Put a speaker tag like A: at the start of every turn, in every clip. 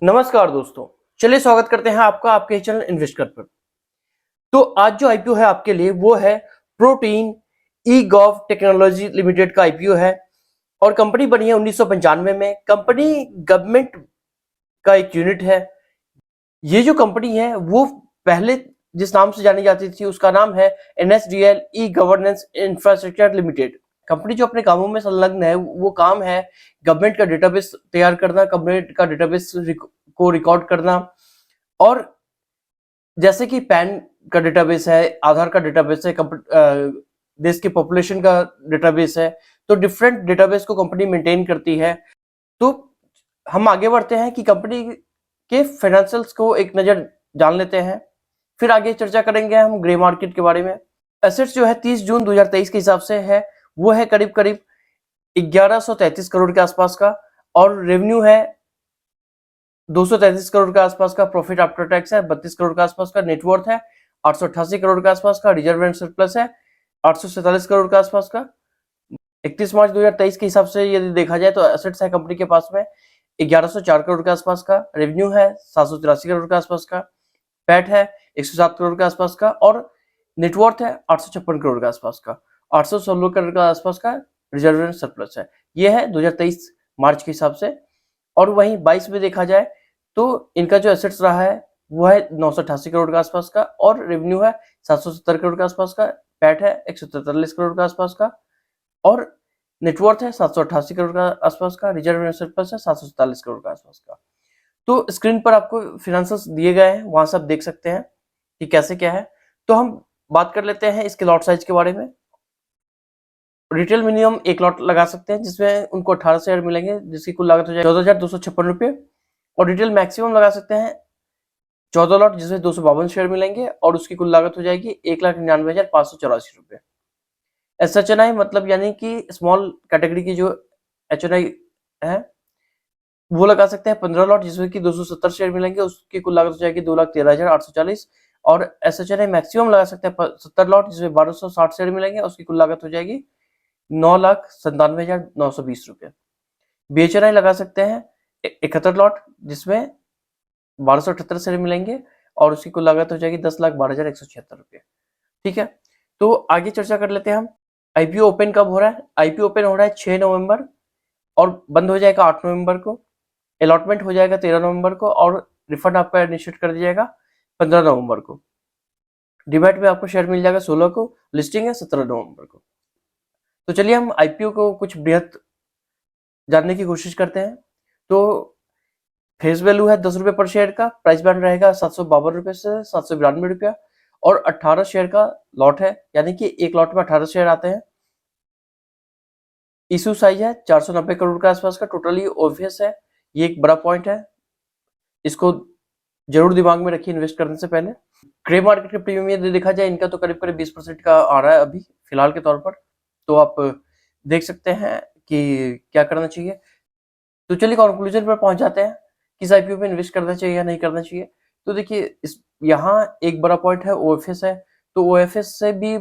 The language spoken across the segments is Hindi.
A: नमस्कार दोस्तों, चलिए स्वागत करते हैं आपका आपके चैनल इन्वेस्ट कर पर। तो आज जो आईपीओ है आपके लिए वो है प्रोटीन ई गॉव टेक्नोलॉजी लिमिटेड का आईपीओ है और कंपनी बनी है 1995 में। कंपनी गवर्नमेंट का एक यूनिट है। ये जो कंपनी है वो पहले जिस नाम से जानी जाती थी उसका नाम है NSDL e governance infrastructure limited. Company जो अपने कामों में संलग्न है वो काम है गवर्नमेंट का डेटाबेस तैयार करना, गवर्नमेंट का डेटाबेस को रिकॉर्ड करना। और जैसे कि पैन का डेटाबेस है, आधार का डेटाबेस है, देश की पॉपुलेशन का डेटाबेस है, तो डिफरेंट डेटाबेस को कंपनी मेंटेन करती है। तो हम आगे बढ़ते हैं कि कंपनी के फाइनेंशियल्स को एक नजर जान लेते हैं, फिर आगे चर्चा करेंगे हम ग्रे मार्केट के बारे में। एसेट्स जो है 30 जून 2023 के हिसाब से है वो है करीब करीब 1133 करोड़ के आसपास का, और रेवेन्यू है 233 करोड़ के आसपास का, प्रॉफिट आफ्टर टैक्स है 32 करोड़ के आसपास का, नेटवर्थ है 888 करोड़ के आसपास का, रिजर्व एंड सरप्लस है 847 करोड़ के आसपास का। 31 मार्च 2023 के हिसाब से यदि देखा जाए तो एसेट्स है कंपनी के पास में 1104 करोड़ के आसपास का, रेवेन्यू है 783 करोड़ के आसपास का, पैट है 107 करोड़ के आसपास का, और नेटवर्थ है 856 करोड़ के आसपास का, 816 करोड़ के आसपास का रिजर्व एंड सरप्लस है। यह है 2023 मार्च के हिसाब से। और वहीं 22 में देखा जाए तो इनका जो एसेट्स रहा है वो है 988 करोड़ के आसपास का, और रेवेन्यू है 770 करोड़ के आसपास का, पैट है 143 करोड़ के आसपास का, और नेटवर्थ है 788 करोड़ का आसपास का, रिजर्व एंड सरप्लस है 747 करोड़ के आसपास का। तो स्क्रीन पर आपको फिनेंशियल्स दिए गए हैं, वहां से आप देख सकते हैं कि कैसे क्या है। तो हम बात कर लेते हैं इसके लॉट साइज के बारे में। रिटेल मिनिमम 1 लॉट लगा सकते हैं जिसमें उनको 18 शेयर मिलेंगे जिसकी कुल लागत हो जाएगी 14,256 रुपये, और रिटेल मैक्सिमम लगा सकते हैं 14 लॉट जिसमें 252 शेयर मिलेंगे और उसकी कुल लागत हो जाएगी 1,99,584 रुपये। एसएचएनआई मतलब यानी कि स्मॉल कैटेगरी की जो एचएनआई है वो लगा सकते हैं 15 लॉट जिसमें कि 270 शेयर मिलेंगे, उसकी कुल लागत हो जाएगी 2,13,840। और एसएचएनआई मैक्सिमम लगा सकते हैं 70 लॉट जिसमें 1260 शेयर मिलेंगे, उसकी कुल लागत हो जाएगी 9,97,920 रुपये। बीएचएनआई लगा सकते हैं 71 लॉट जिसमें 1278 शेयर मिलेंगे और उसकी कुल लागत हो जाएगी 10,12,176 रुपये। ठीक है, तो आगे चर्चा कर लेते हैं हम। आईपीओ ओपन कब हो रहा है? आईपीओ ओपन हो रहा है 6 नवंबर और बंद हो जाएगा 8 नवंबर को। अलॉटमेंट हो जाएगा 13 नवंबर को और रिफंड आपका इनिशिएट कर दिया जाएगा 15 नवंबर को। डिमैट में आपको शेयर मिल जाएगा 16 को, लिस्टिंग है 17 नवंबर को। तो चलिए हम आईपीओ को कुछ बृहत जानने की कोशिश करते हैं। तो फेस वैल्यू है 10 रुपए पर शेयर का, प्राइस बैंड रहेगा 752 रुपए से 792 रुपया, और 18 शेयर का लॉट है यानी कि एक लॉट में 18 शेयर आते हैं। इशू साइज है 490 करोड़ के आसपास का, टोटली ओवीएस है, ये एक बड़ा पॉइंट है, इसको जरूर दिमाग में रखिए इन्वेस्ट करने से पहले। ग्रे मार्केट के प्रीमियम यदि देखा जाए इनका तो करीब करीब 20% का आ रहा है अभी फिलहाल के तौर पर, तो आप देख सकते हैं कि क्या करना चाहिए। तो चलिए कंक्लूजन पर पहुंच जाते हैं किस आईपीओ में इन्वेस्ट करना चाहिए या नहीं करना चाहिए। तो देखिए इस यहाँ एक बड़ा पॉइंट है ओएफएस है, तो ओएफएस से भी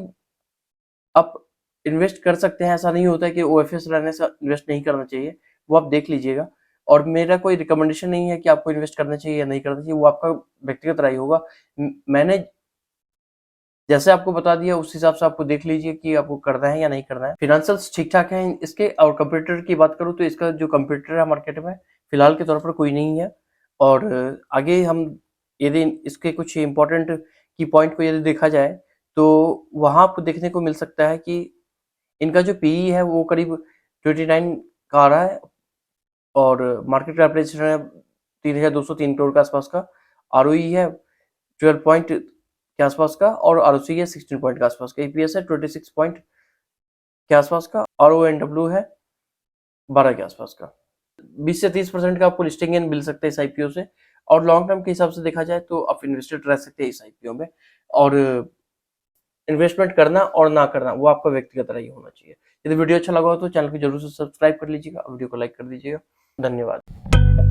A: आप इन्वेस्ट कर सकते हैं। ऐसा नहीं होता है कि ओएफएस रहने से इन्वेस्ट नहीं करना चाहिए, वो आप देख लीजिएगा। और मेरा कोई रिकमेंडेशन नहीं है कि आपको इन्वेस्ट करना चाहिए या नहीं करना चाहिए, वो आपका व्यक्तिगत राय होगा। मैंने जैसे आपको बता दिया उस हिसाब से आपको देख लीजिए कि आपको करना है या नहीं करना है। फिनेंशियल्स ठीक ठाक हैं इसके। और कंप्यूटर की बात करूँ तो इसका जो कंप्यूटर है मार्केट में फिलहाल के तौर पर कोई नहीं है। और आगे हम यदि इसके कुछ इंपॉर्टेंट की पॉइंट को यदि देखा जाए तो वहां आपको देखने को मिल सकता है कि इनका जो पीई है वो करीब 29 का आ रहा है, और मार्केट कैपिटलाइजेशन है 3,203 करोड़ के आसपास का, आरओई है 12 पॉइंट के आसपास का, और आरओसी है 16 पॉइंट के आसपास का, ईपीएस है 26 पॉइंट के आसपास का, और ओएनडब्ल्यू है 12 के आसपास का। 20 से 30% का आपको लिस्टिंग गेन मिल सकता है इस आईपीओ से। और लॉन्ग टर्म के हिसाब से देखा जाए तो आप इन्वेस्टेड रह सकते हैं इस आईपीओ में, और इन्वेस्टमेंट करना और ना करना वो आपका व्यक्तिगत राय होना चाहिए। यदि वीडियो अच्छा लगा हो तो चैनल को जरूर से सब्सक्राइब कर लीजिएगा, वीडियो को लाइक कर दीजिएगा। धन्यवाद।